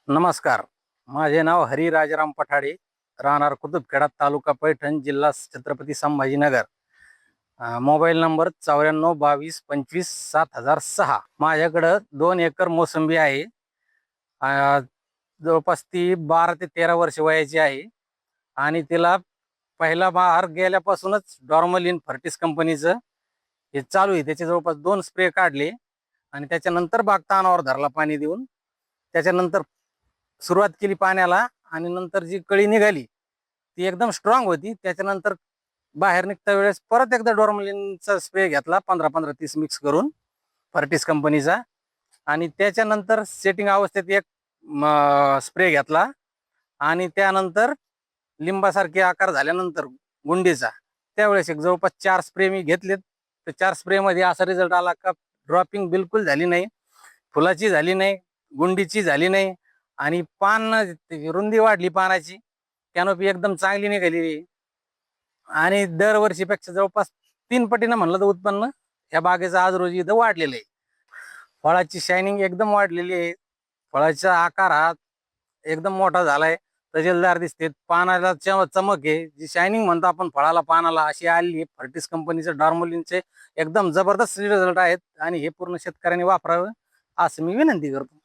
नमस्कार. माझे नाव हरी राजाराम पठाडे, राहणार कुतुबखेडा, तालुका पैठण, जिल्हा छत्रपती संभाजीनगर. Mobile number 9422257006. माझ्याकडं 2 एकर मोसंबी आहे. अ, जवळपास ती 12 ते 13 वर्ष वयाची आहे आणि तिला पहिला बहार गेल्यापासूनच डॉर्मलिन फर्टिस कंपनीचं हे चालू आहे. त्याचे जवळपास 2 स्प्रे काढले आणि त्याच्यानंतर बाग तानावर धरला पाणी देऊन. त्याच्यानंतर सुरुवात केली पाण्याला आणि नंतर जी कळी निघाली ती एकदम स्ट्रॉंग होती. त्याच्यानंतर बाहेर निघता वेळेस परत एकदा डॉर्मलिनचा स्प्रे घेतला, 15-15-30 मिक्स करून, फर्टिस कंपनीचा. आणि त्याच्यानंतर सेटिंग अवस्थेत एक स्प्रे घेतला आणि त्यानंतर लिंबासारखे आकार झाल्यानंतर गुंडीचा त्यावेळेस एक जवळपास 4 स्प्रे मी घेतलेत. तर 4 स्प्रे मध्ये असा रिझल्ट आला का ड्रॉपिंग बिलकुल झाली नाही, फुलाची झाली नाही, गुंडीची झाली नाही आणि पान रुंदी वाढली पानाची. कॅनोपी एकदम चांगली निघाली आणि दरवर्षीपेक्षा जवळपास 3 पटीनं म्हणलं तर उत्पन्न या बागेचं आज रोजी इथं वाढलेलं आहे. फळाची शायनिंग एकदम वाढलेली आहे. फळाचा आकार हा एकदम मोठा झालाय, तजेलदार दिसते, पानाला चमक आहे, जी शायनिंग म्हणतो आपण फळाला पानाला, अशी आली आहे. फर्टिस कंपनीचे डॉर्मलिनचे एकदम जबरदस्त रिझल्ट आहेत आणि हे पूर्ण शेतकऱ्यांनी वापरावं असं मी विनंती करतो.